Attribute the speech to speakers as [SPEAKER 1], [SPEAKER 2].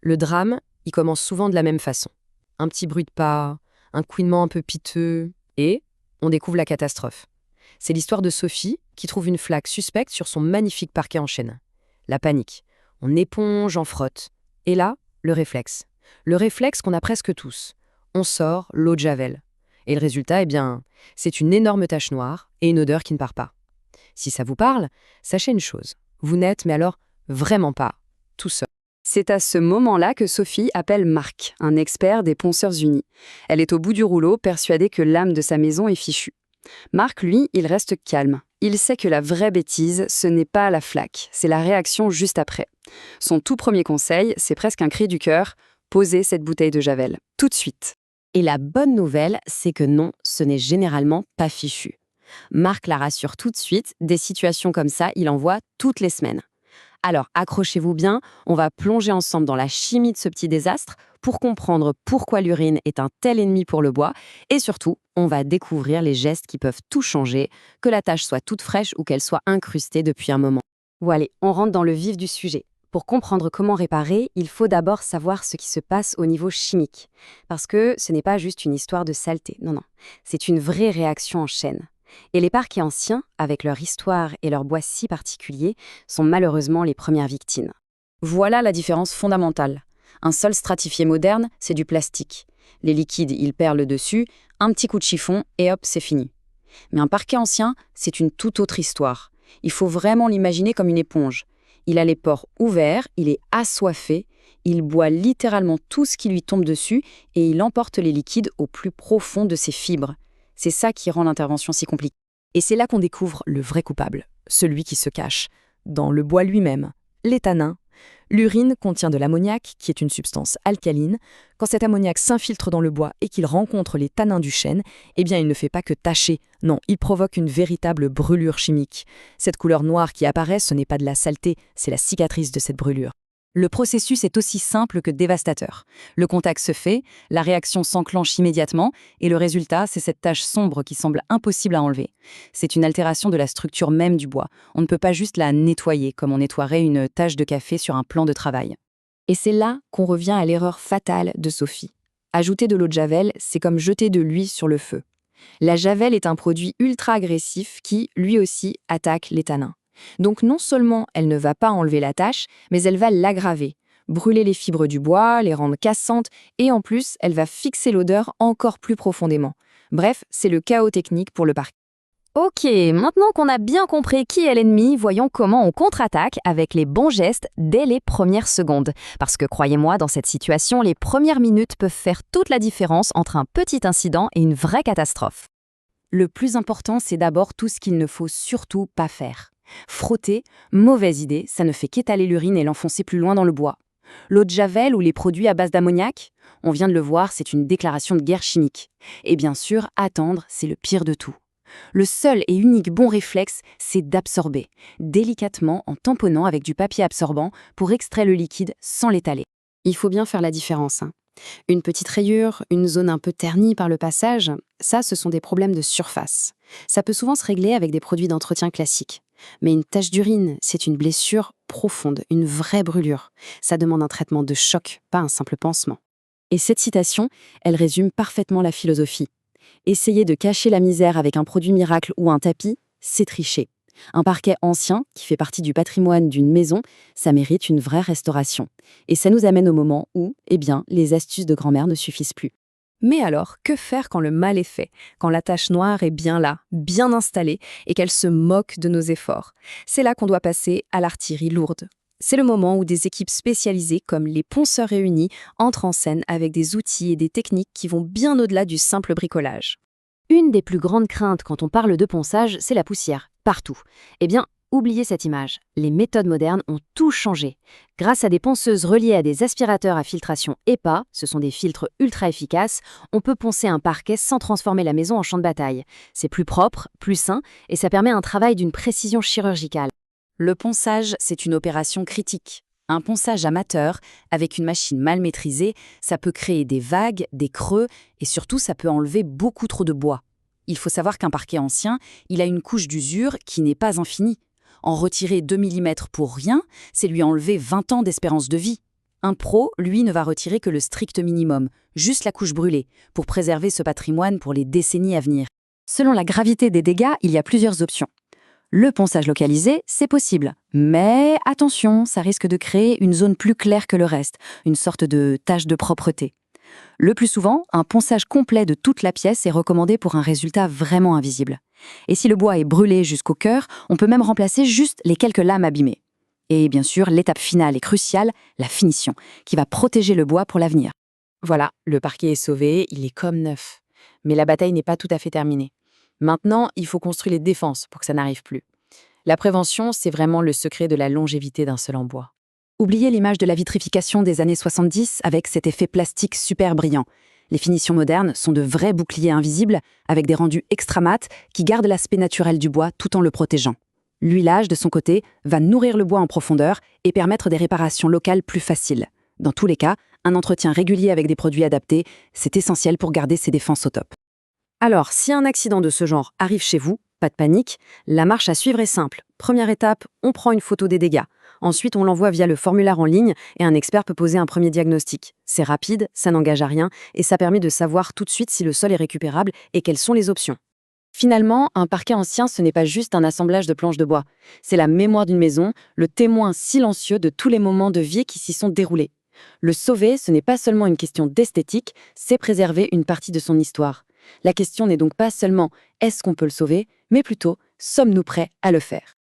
[SPEAKER 1] Le drame, il commence souvent de la même façon. Un petit bruit de pas, un couinement un peu piteux, et on découvre la catastrophe. C'est l'histoire de Sophie qui trouve une flaque suspecte sur son magnifique parquet en chêne. La panique. On éponge, on frotte. Et là, le réflexe. Le réflexe qu'on a presque tous. On sort l'eau de Javel. Et le résultat, eh bien, c'est une énorme tache noire et une odeur qui ne part pas. Si ça vous parle, sachez une chose. Vous n'êtes, mais alors, vraiment pas tout seul.
[SPEAKER 2] C'est à ce moment-là que Sophie appelle Marc, un expert des ponceurs unis. Elle est au bout du rouleau, persuadée que l'âme de sa maison est fichue. Marc, lui, il reste calme. Il sait que la vraie bêtise, ce n'est pas la flaque, c'est la réaction juste après. Son tout premier conseil, c'est presque un cri du cœur, posez cette bouteille de Javel, tout de suite.
[SPEAKER 3] Et la bonne nouvelle, c'est que non, ce n'est généralement pas fichu. Marc la rassure tout de suite, des situations comme ça, il en voit toutes les semaines. Alors, accrochez-vous bien, on va plonger ensemble dans la chimie de ce petit désastre pour comprendre pourquoi l'urine est un tel ennemi pour le bois et surtout, on va découvrir les gestes qui peuvent tout changer, que la tâche soit toute fraîche ou qu'elle soit incrustée depuis un moment.
[SPEAKER 2] Voilà, on rentre dans le vif du sujet. Pour comprendre comment réparer, il faut d'abord savoir ce qui se passe au niveau chimique. Parce que ce n'est pas juste une histoire de saleté, non, c'est une vraie réaction en chaîne. Et les parquets anciens, avec leur histoire et leur bois si particuliers, sont malheureusement les premières victimes.
[SPEAKER 4] Voilà la différence fondamentale. Un sol stratifié moderne, c'est du plastique. Les liquides, ils perlent dessus, un petit coup de chiffon et hop, c'est fini. Mais un parquet ancien, c'est une toute autre histoire. Il faut vraiment l'imaginer comme une éponge. Il a les pores ouverts, il est assoiffé, il boit littéralement tout ce qui lui tombe dessus et il emporte les liquides au plus profond de ses fibres. C'est ça qui rend l'intervention si compliquée.
[SPEAKER 1] Et c'est là qu'on découvre le vrai coupable, celui qui se cache. Dans le bois lui-même, les tanins. L'urine contient de l'ammoniac, qui est une substance alcaline. Quand cet ammoniac s'infiltre dans le bois et qu'il rencontre les tanins du chêne, eh bien il ne fait pas que tacher. Non, il provoque une véritable brûlure chimique. Cette couleur noire qui apparaît, ce n'est pas de la saleté, c'est la cicatrice de cette brûlure.
[SPEAKER 4] Le processus est aussi simple que dévastateur. Le contact se fait, la réaction s'enclenche immédiatement, et le résultat, c'est cette tache sombre qui semble impossible à enlever. C'est une altération de la structure même du bois. On ne peut pas juste la nettoyer comme on nettoierait une tache de café sur un plan de travail.
[SPEAKER 1] Et c'est là qu'on revient à l'erreur fatale de Sophie. Ajouter de l'eau de Javel, c'est comme jeter de l'huile sur le feu. La Javel est un produit ultra agressif qui, lui aussi, attaque les tanins. Donc non seulement elle ne va pas enlever la tache, mais elle va l'aggraver, brûler les fibres du bois, les rendre cassantes, et en plus, elle va fixer l'odeur encore plus profondément. Bref, c'est le chaos technique pour le parquet.
[SPEAKER 3] Ok, maintenant qu'on a bien compris qui est l'ennemi, voyons comment on contre-attaque avec les bons gestes dès les premières secondes. Parce que croyez-moi, dans cette situation, les premières minutes peuvent faire toute la différence entre un petit incident et une vraie catastrophe.
[SPEAKER 2] Le plus important, c'est d'abord tout ce qu'il ne faut surtout pas faire. Frotter, mauvaise idée, ça ne fait qu'étaler l'urine et l'enfoncer plus loin dans le bois. L'eau de Javel ou les produits à base d'ammoniac, on vient de le voir, c'est une déclaration de guerre chimique. Et bien sûr, attendre, c'est le pire de tout. Le seul et unique bon réflexe, c'est d'absorber, délicatement en tamponnant avec du papier absorbant pour extraire le liquide sans l'étaler. Il faut bien faire la différence. Une petite rayure, une zone un peu ternie par le passage, ça, ce sont des problèmes de surface. Ça peut souvent se régler avec des produits d'entretien classiques. Mais une tache d'urine, c'est une blessure profonde, une vraie brûlure. Ça demande un traitement de choc, pas un simple pansement. Et cette citation, elle résume parfaitement la philosophie. Essayer de cacher la misère avec un produit miracle ou un tapis, c'est tricher. Un parquet ancien, qui fait partie du patrimoine d'une maison, ça mérite une vraie restauration. Et ça nous amène au moment où, eh bien, les astuces de grand-mère ne suffisent plus.
[SPEAKER 1] Mais alors, que faire quand le mal est fait, quand la tache noire est bien là, bien installée, et qu'elle se moque de nos efforts? C'est là qu'on doit passer à l'artillerie lourde. C'est le moment où des équipes spécialisées comme les ponceurs réunis entrent en scène avec des outils et des techniques qui vont bien au-delà du simple bricolage.
[SPEAKER 3] Une des plus grandes craintes quand on parle de ponçage, c'est la poussière, partout. Eh bien, oubliez cette image. Les méthodes modernes ont tout changé. Grâce à des ponceuses reliées à des aspirateurs à filtration EPA, ce sont des filtres ultra efficaces, on peut poncer un parquet sans transformer la maison en champ de bataille. C'est plus propre, plus sain, et ça permet un travail d'une précision chirurgicale.
[SPEAKER 4] Le ponçage, c'est une opération critique. Un ponçage amateur, avec une machine mal maîtrisée, ça peut créer des vagues, des creux, et surtout ça peut enlever beaucoup trop de bois. Il faut savoir qu'un parquet ancien, il a une couche d'usure qui n'est pas infinie. En retirer 2 mm pour rien, c'est lui enlever 20 ans d'espérance de vie.
[SPEAKER 2] Un pro, lui, ne va retirer que le strict minimum, juste la couche brûlée, pour préserver ce patrimoine pour les décennies à venir. Selon la gravité des dégâts, il y a plusieurs options. Le ponçage localisé, c'est possible. Mais attention, ça risque de créer une zone plus claire que le reste, une sorte de tache de propreté. Le plus souvent, un ponçage complet de toute la pièce est recommandé pour un résultat vraiment invisible. Et si le bois est brûlé jusqu'au cœur, on peut même remplacer juste les quelques lames abîmées. Et bien sûr, l'étape finale est cruciale, la finition, qui va protéger le bois pour l'avenir.
[SPEAKER 3] Voilà, le parquet est sauvé, il est comme neuf. Mais la bataille n'est pas tout à fait terminée. Maintenant, il faut construire les défenses pour que ça n'arrive plus. La prévention, c'est vraiment le secret de la longévité d'un sol en bois.
[SPEAKER 2] Oubliez l'image de la vitrification des années 70 avec cet effet plastique super brillant. Les finitions modernes sont de vrais boucliers invisibles avec des rendus extra mat qui gardent l'aspect naturel du bois tout en le protégeant. L'huilage, de son côté, va nourrir le bois en profondeur et permettre des réparations locales plus faciles. Dans tous les cas, un entretien régulier avec des produits adaptés, c'est essentiel pour garder ses défenses au top.
[SPEAKER 3] Alors, si un accident de ce genre arrive chez vous, pas de panique, la marche à suivre est simple. Première étape, on prend une photo des dégâts. Ensuite, on l'envoie via le formulaire en ligne et un expert peut poser un premier diagnostic. C'est rapide, ça n'engage à rien et ça permet de savoir tout de suite si le sol est récupérable et quelles sont les options. Finalement, un parquet ancien, ce n'est pas juste un assemblage de planches de bois. C'est la mémoire d'une maison, le témoin silencieux de tous les moments de vie qui s'y sont déroulés. Le sauver, ce n'est pas seulement une question d'esthétique, c'est préserver une partie de son histoire. La question n'est donc pas seulement « est-ce qu'on peut le sauver ?», mais plutôt « sommes-nous prêts à le faire ?»